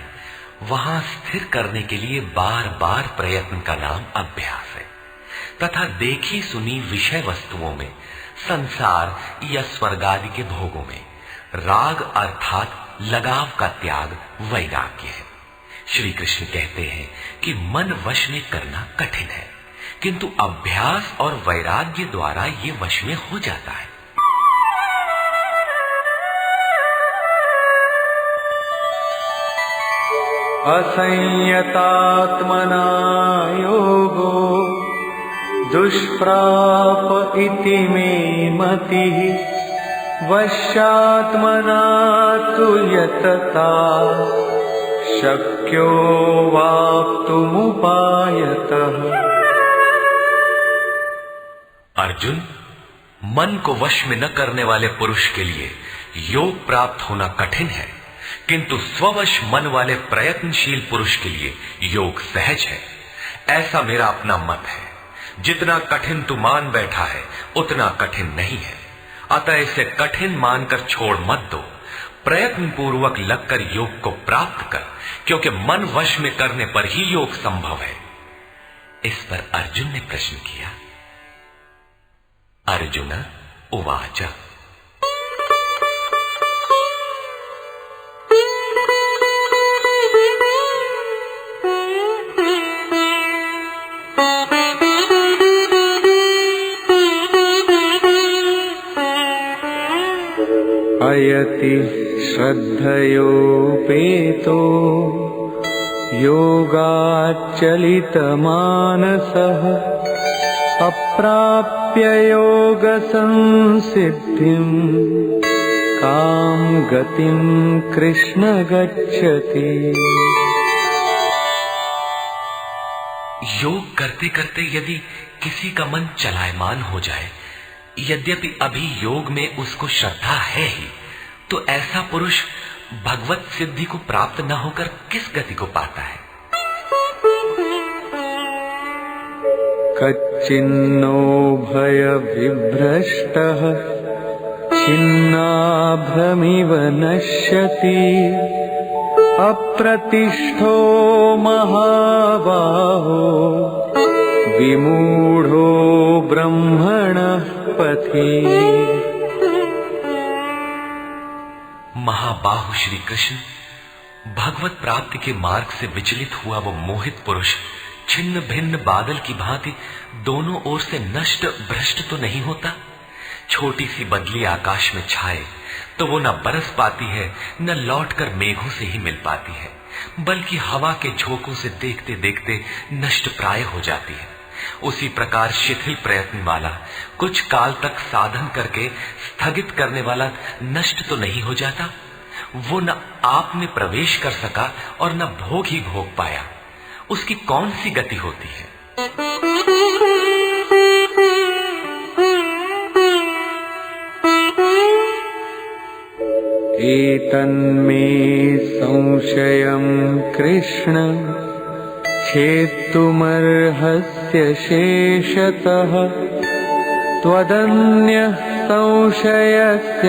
वहां स्थिर करने के लिए बार बार प्रयत्न का नाम अभ्यास है, तथा देखी सुनी विषय वस्तुओं में, संसार या स्वर्ग आदि के भोगों में राग अर्थात लगाव का त्याग वैराग्य है। श्री कृष्ण कहते हैं कि मन वश में करना कठिन है, किंतु अभ्यास और वैराग्य द्वारा ये वश में हो जाता है। असंयतात्मना योगो दुष्प्राप इति मे मतिः वश्यात्मना तु यतता शक्यो वाप्तुमुपायतः। अर्जुन, मन को वश में न करने वाले पुरुष के लिए योग प्राप्त होना कठिन है, किंतु स्ववश मन वाले प्रयत्नशील पुरुष के लिए योग सहज है। ऐसा मेरा अपना मत है। जितना कठिन तू मान बैठा है उतना कठिन नहीं है, अतः इसे कठिन मानकर छोड़ मत दो। प्रयत्न पूर्वक लगकर योग को प्राप्त कर, क्योंकि मन वश में करने पर ही योग संभव है। इस पर अर्जुन ने प्रश्न किया। अर्जुन उवाच अयति श्रद्धयोपेतो योगाच्चलितमानसः अप्राप्य योगसंसिद्धिं कां गतिं कृष्ण गच्छति। योग करते करते यदि किसी का मन चलायमान हो जाए, यद्यपि अभी योग में उसको श्रद्धा है ही, तो ऐसा पुरुष भगवत सिद्धि को प्राप्त न होकर किस गति को पाता है? कच्चिन्नो भय विभ्रष्टः छिन्नाभ्रमिव नश्यति अप्रतिष्ठो महाबाहो विमूढ़ो ब्रह्मणः पथि। महाबाहु श्री कृष्ण, भगवत प्राप्ति के मार्ग से विचलित हुआ वो मोहित पुरुष छिन्न भिन्न बादल की भांति दोनों ओर से नष्ट भ्रष्ट तो नहीं होता। छोटी सी बदली आकाश में छाए तो वो न बरस पाती है, न लौटकर मेघों से ही मिल पाती है, बल्कि हवा के झोंकों से देखते देखते नष्ट प्राय हो जाती है। उसी प्रकार शिथिल प्रयत्न वाला, कुछ काल तक साधन करके स्थगित करने वाला नष्ट तो नहीं हो जाता। वो न आप में प्रवेश कर सका और न भोग ही भोग पाया, उसकी कौन सी गति होती है? एतन्मे संशयं कृष्ण छेत्तुमर्हस्य शेषतः त्वदन्यः संशयस्यास्य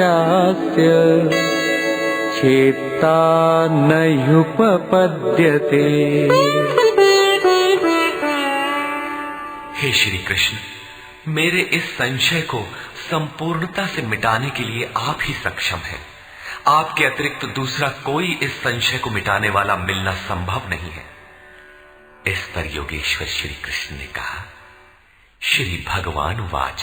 छेत्ता न ह्युपपद्यते। हे श्री कृष्ण, मेरे इस संशय को संपूर्णता से मिटाने के लिए आप ही सक्षम हैं। आपके अतिरिक्त दूसरा कोई इस संशय को मिटाने वाला मिलना संभव नहीं है। इस पर योगेश्वर श्री कृष्ण ने कहा। श्री भगवान वाच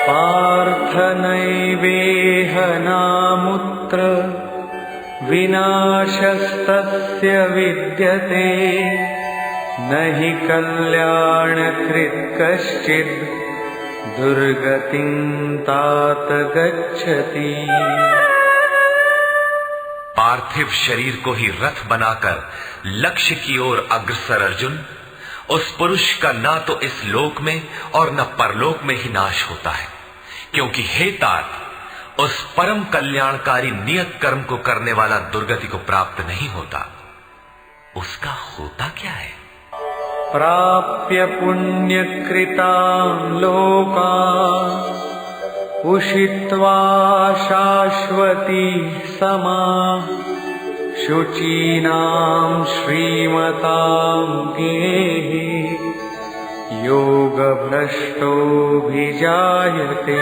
पार्थ नैवेह नामुत्र विनाशस्तस्य विद्यते न हि कल्याणकृत् कश्चित् दुर्गतिं तात गच्छति। पार्थिव शरीर को ही रथ बनाकर लक्ष्य की ओर अग्रसर अर्जुन, उस पुरुष का ना तो इस लोक में और न परलोक में ही नाश होता है, क्योंकि हे तात, उस परम कल्याणकारी नियत कर्म को करने वाला दुर्गति को प्राप्त नहीं होता। उसका होता क्या है? प्राप्य पुण्यकृतान् लोकान् उषित्वा शाश्वती समाः शुचीनां श्रीमतां गेहि योगभ्रष्टोऽभिजायते।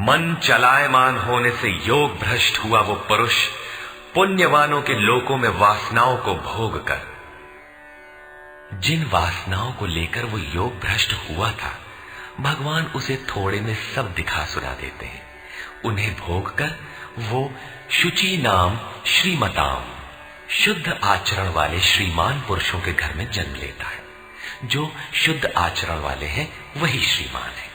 मन चलायमान होने से योग भ्रष्ट हुआ वो पुरुष पुण्यवानों के लोकों में वासनाओं को भोग कर, जिन वासनाओं को लेकर वो योग भ्रष्ट हुआ था, भगवान उसे थोड़े में सब दिखा सुना देते हैं। उन्हें भोग कर वो शुचि नाम श्रीमताम, शुद्ध आचरण वाले श्रीमान पुरुषों के घर में जन्म लेता है। जो शुद्ध आचरण वाले हैं वही श्रीमान है।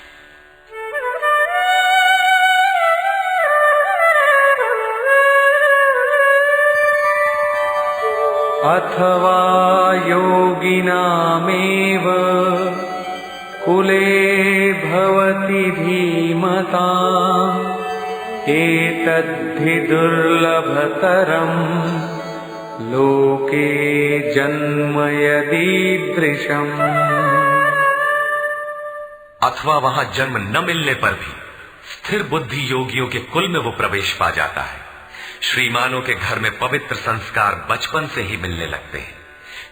अथवा योगिनामेव कुले भवति धीमताम् एतद्धि दुर्लभतरम् लोके जन्म यदीदृशम्। अथवा वहां जन्म न मिलने पर भी स्थिर बुद्धि योगियों के कुल में वो प्रवेश पा जाता है। श्रीमानों के घर में पवित्र संस्कार बचपन से ही मिलने लगते हैं,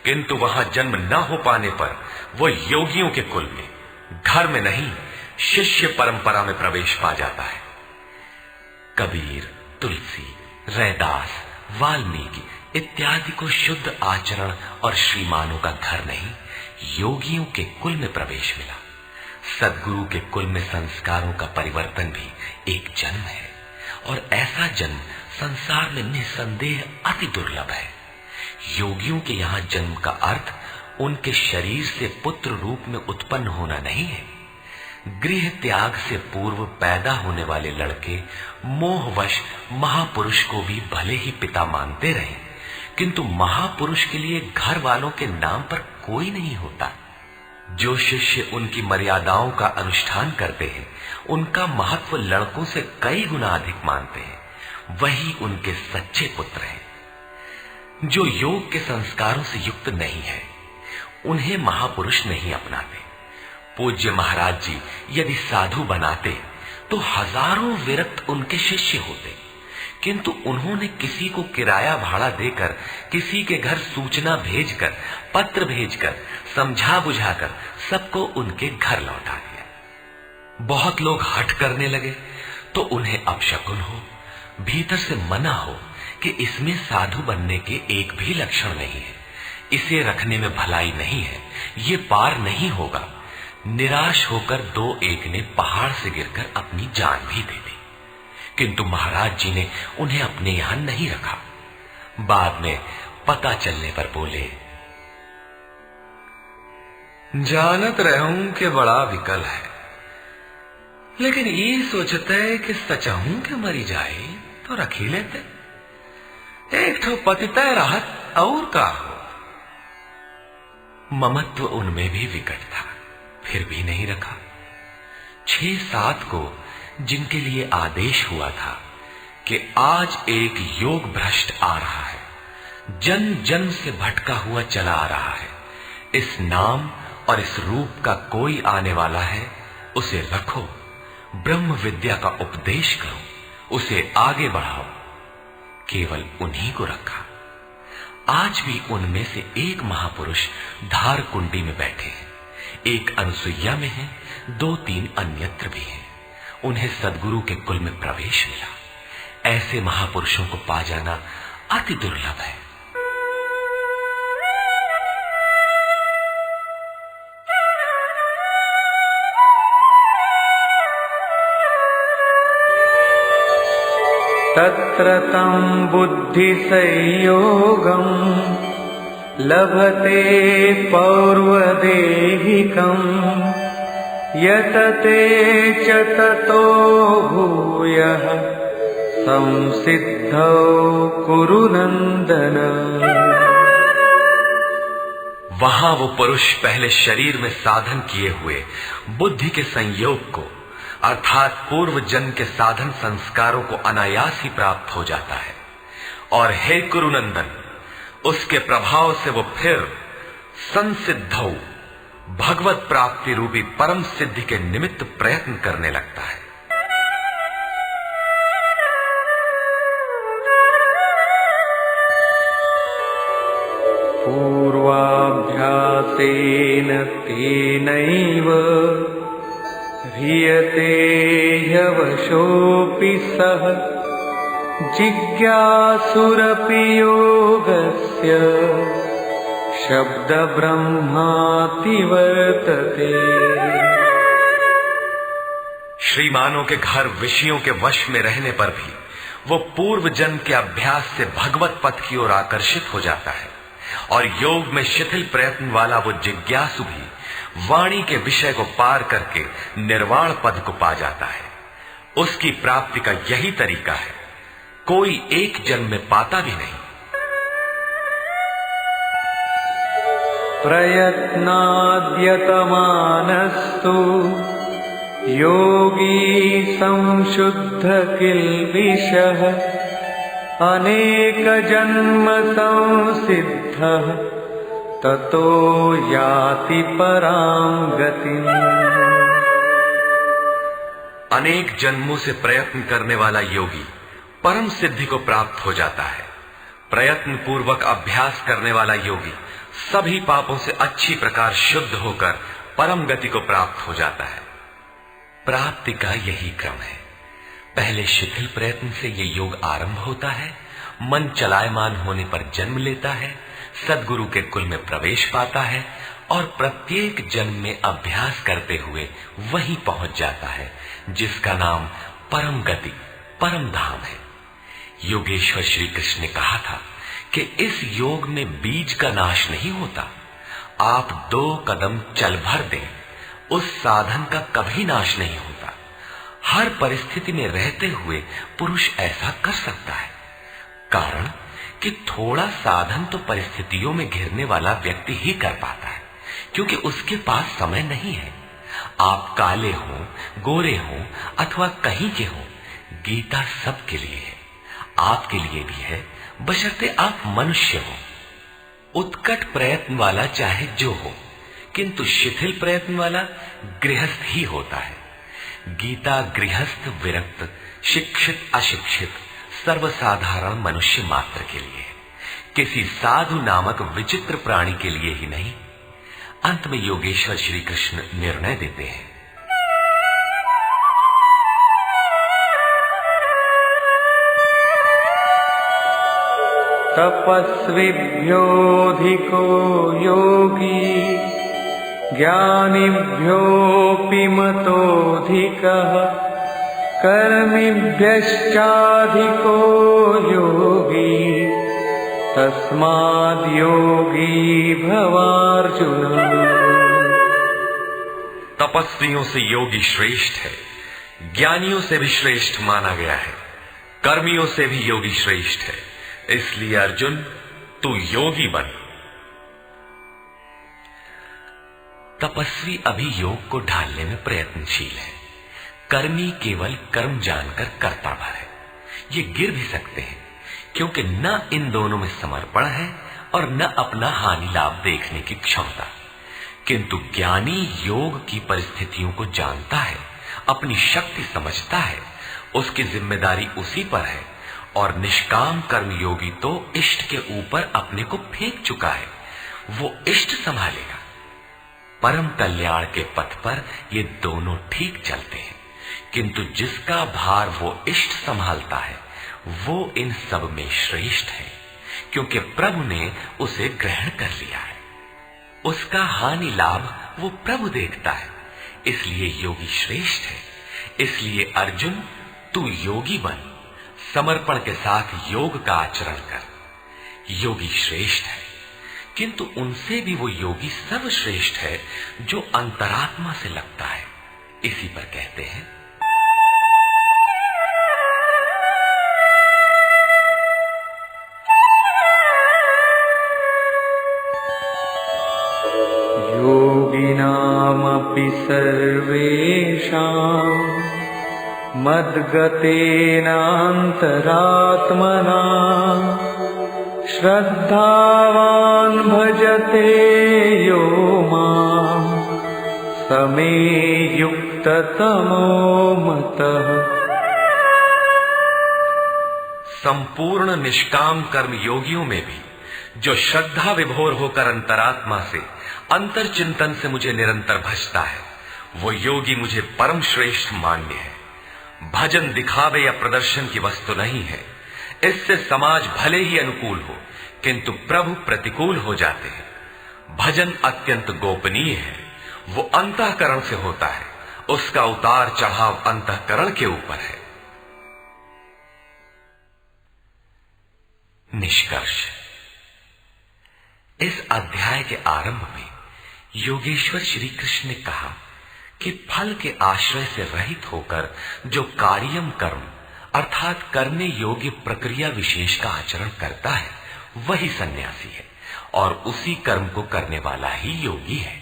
किंतु वहां जन्म न हो पाने पर वो योगियों के कुल में, घर में नहीं, शिष्य परंपरा में प्रवेश पा जाता है। कबीर, तुलसी, रैदास, वाल्मीकि इत्यादि को शुद्ध आचरण और श्रीमानों का घर नहीं, योगियों के कुल में प्रवेश मिला। सद्गुरु के कुल में संस्कारों का परिवर्तन भी एक जन्म है, और ऐसा जन्म संसार में निसंदेह अति दुर्लभ है। योगियों के यहाँ जन्म का अर्थ उनके शरीर से पुत्र रूप में उत्पन्न होना नहीं है। गृह त्याग से पूर्व पैदा होने वाले लड़के मोहवश महापुरुष को भी भले ही पिता मानते रहे, किंतु महापुरुष के लिए घर वालों के नाम पर कोई नहीं होता। जो शिष्य उनकी मर्यादाओं का अनुष्ठान करते हैं, उनका महत्व लड़कों से कई गुना अधिक मानते हैं, वही उनके सच्चे पुत्र हैं। जो योग के संस्कारों से युक्त नहीं है, उन्हें महापुरुष नहीं अपनाते। पूज्य महाराज जी यदि साधु बनाते तो हजारों विरक्त उनके शिष्य होते, किंतु उन्होंने किसी को किराया भाड़ा देकर, किसी के घर सूचना भेजकर, पत्र भेजकर, समझा बुझाकर सबको उनके घर लौटा दिया। बहुत लोग हठ करने लगे तो उन्हें अपशकुन हो, भीतर से मना हो कि इसमें साधु बनने के एक भी लक्षण नहीं है, इसे रखने में भलाई नहीं है, ये पार नहीं होगा। निराश होकर दो एक ने पहाड़ से गिरकर अपनी जान भी दे दी, किंतु महाराज जी ने उन्हें अपने यहां नहीं रखा। बाद में पता चलने पर बोले, जानत रहूं कि बड़ा विकल है, लेकिन ये सोचते कि सचाहूं कि मरी जाए तो रख ही लेते। एक ठो पतिता राहत और का हो। ममत्व उनमें भी विकट था, फिर भी नहीं रखा। 6-7 को जिनके लिए आदेश हुआ था कि आज एक योग भ्रष्ट आ रहा है, जन्म जन्म से भटका हुआ चला आ रहा है, इस नाम और इस रूप का कोई आने वाला है, उसे रखो, ब्रह्म विद्या का उपदेश करो, उसे आगे बढ़ाओ। केवल उन्हीं को रखा। आज भी उनमें से एक महापुरुष धार कुंडी में बैठे हैं, एक अनसुईया में है, 2-3 अन्यत्र भी हैं। उन्हें सदगुरु के कुल में प्रवेश मिला। ऐसे महापुरुषों को पा जाना अति दुर्लभ है। तत्र तं बुद्धिसंयोगं लभते पौर्वदेहिकं यतते च ततो भूयः संसिद्धौ कुरु नंदन। वहां वो पुरुष पहले शरीर में साधन किए हुए बुद्धि के संयोग को अर्थात पूर्व जन्म के साधन संस्कारों को अनायास ही प्राप्त हो जाता है और हे कुरुनंदन उसके प्रभाव से वो फिर संसिद्धौ भगवत प्राप्ति रूपी परम सिद्धि के निमित्त प्रयत्न करने लगता है। पूर्वाभ्यासेन तेनैव ह्रियते ह्यवशोऽपि सः जिज्ञासुरपि योगस्य शब्द ब्रह्माति वर्तते। श्रीमानों के घर विषयों के वश में रहने पर भी वो पूर्व जन्म के अभ्यास से भगवत पथ की ओर आकर्षित हो जाता है और योग में शिथिल प्रयत्न वाला वो जिज्ञासु भी वाणी के विषय को पार करके निर्वाण पद को पा जाता है। उसकी प्राप्ति का यही तरीका है, कोई एक जन्म में पाता भी नहीं। प्रयत्नाद्यतमानस्तु योगी संशुद्ध किल्बिषः अनेक जन्म संसिद्धः ततो याति परां गतिम्। अनेक जन्मों से प्रयत्न करने वाला योगी परम सिद्धि को प्राप्त हो जाता है। प्रयत्न पूर्वक अभ्यास करने वाला योगी सभी पापों से अच्छी प्रकार शुद्ध होकर परम गति को प्राप्त हो जाता है। प्राप्ति का यही क्रम है। पहले शिथिल प्रयत्न से ये योग आरंभ होता है, मन चलायमान होने पर जन्म लेता है, सद्गुरु के कुल में प्रवेश पाता है और प्रत्येक जन्म में अभ्यास करते हुए वहीं पहुंच जाता है जिसका नाम परम गति परम धाम है। योगेश्वर श्री कृष्ण ने कहा था कि इस योग में बीज का नाश नहीं होता। आप 2 कदम चल भर दें, उस साधन का कभी नाश नहीं होता। हर परिस्थिति में रहते हुए पुरुष ऐसा कर सकता है। कारण कि थोड़ा साधन तो परिस्थितियों में घिरने वाला व्यक्ति ही कर पाता है, क्योंकि उसके पास समय नहीं है। आप काले हो, गोरे हो अथवा कहीं के हो, गीता सबके लिए है, आपके लिए भी है, बशर्ते आप मनुष्य हो। उत्कट प्रयत्न वाला चाहे जो हो, किंतु शिथिल प्रयत्न वाला गृहस्थ ही होता है। गीता गृहस्थ विरक्त शिक्षित अशिक्षित सर्वसाधारण मनुष्य मात्र के लिए है, किसी साधु नामक विचित्र प्राणी के लिए ही नहीं। अंत में योगेश्वर श्री कृष्ण निर्णय देते हैं, तपस्विभ्योऽधिको योगी ज्ञानिभ्योऽपि मतोऽधिकः कर्मिभ्यश्चाधिको योगी तस्माद्योगी भवार्जुन। तपस्वियों से योगी श्रेष्ठ है, ज्ञानियों से भी श्रेष्ठ माना गया है, कर्मियों से भी योगी श्रेष्ठ है। इसलिए अर्जुन तू योगी बन। तपस्वी अभी योग को ढालने में प्रयत्नशील है, कर्मी केवल कर्म जानकर करता भर है। ये गिर भी सकते हैं, क्योंकि न इन दोनों में समर्पण है और न अपना हानि लाभ देखने की क्षमता। किंतु ज्ञानी योग की परिस्थितियों को जानता है, अपनी शक्ति समझता है, उसकी जिम्मेदारी उसी पर है। और निष्काम कर्मयोगी तो इष्ट के ऊपर अपने को फेंक चुका है, वो इष्ट संभालेगा। परम कल्याण के पथ पर ये दोनों ठीक चलते हैं, किंतु जिसका भार वो इष्ट संभालता है वो इन सब में श्रेष्ठ है, क्योंकि प्रभु ने उसे ग्रहण कर लिया है। उसका हानि लाभ वो प्रभु देखता है, इसलिए योगी श्रेष्ठ है। इसलिए अर्जुन तू योगी बन, समर्पण के साथ योग का आचरण कर। योगी श्रेष्ठ है, किंतु उनसे भी वो योगी सर्वश्रेष्ठ है जो अंतरात्मा से लगता है। इसी पर कहते हैं, योगिनामपि सर्वेषां मद्गतेनान्तरात्मना श्रद्धावान् भजते यो मां समे युक्ततमो मतः। संपूर्ण निष्काम कर्म योगियों में भी जो श्रद्धा विभोर होकर अंतरात्मा से अंतर चिंतन से मुझे निरंतर भजता है, वो योगी मुझे परम श्रेष्ठ मान्य है। भजन दिखावे या प्रदर्शन की वस्तु नहीं है। इससे समाज भले ही अनुकूल हो, किंतु प्रभु प्रतिकूल हो जाते हैं। भजन अत्यंत गोपनीय है, वो अंतःकरण से होता है, उसका उतार चढ़ाव अंतःकरण के ऊपर है। निष्कर्ष, इस अध्याय के आरंभ में योगेश्वर श्री कृष्ण ने कहा कि फल के आश्रय से रहित होकर जो कार्यम कर्म अर्थात करने योग्य प्रक्रिया विशेष का आचरण करता है वही सन्यासी है, और उसी कर्म को करने वाला ही योगी है।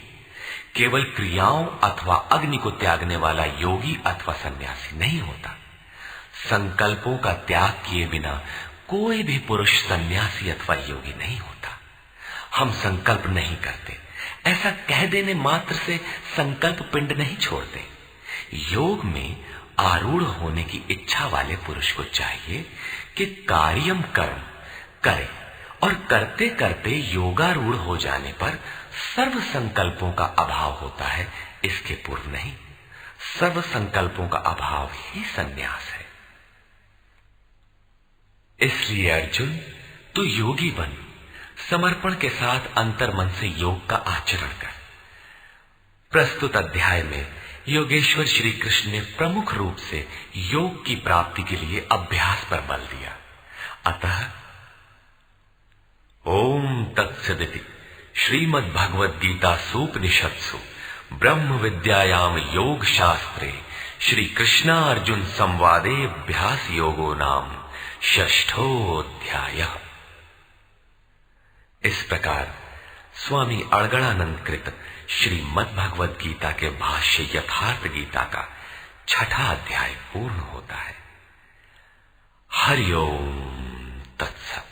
केवल क्रियाओं अथवा अग्नि को त्यागने वाला योगी अथवा सन्यासी नहीं होता। संकल्पों का त्याग किए बिना कोई भी पुरुष सन्यासी अथवा योगी नहीं होता। हम संकल्प नहीं करते, ऐसा कह देने मात्र से संकल्प पिंड नहीं छोड़ते। योग में आरूढ़ होने की इच्छा वाले पुरुष को चाहिए कि कार्यम कर्म करे, और करते करते योगारूढ़ हो जाने पर सर्व संकल्पों का अभाव होता है, इसके पूर्व नहीं। सर्व संकल्पों का अभाव ही संन्यास है। इसलिए अर्जुन, तू योगी बन, समर्पण के साथ अंतर्मन से योग का आचरण कर। प्रस्तुत अध्याय में योगेश्वर श्री कृष्ण ने प्रमुख रूप से योग की प्राप्ति के लिए अभ्यास पर बल दिया। अतः ओम तत्सदिति श्रीमद् भगवद गीता सूपनिषत्सु ब्रह्म विद्यायाम योग शास्त्रे श्री कृष्णार्जुन संवादे अभ्यास योगो नाम षष्ठोऽध्यायः। इस प्रकार स्वामी अड़गड़ानंद कृत श्रीमद् भगवद गीता के भाष्य यथार्थ गीता का छठा अध्याय पूर्ण होता है। हरि ओम तत्सत।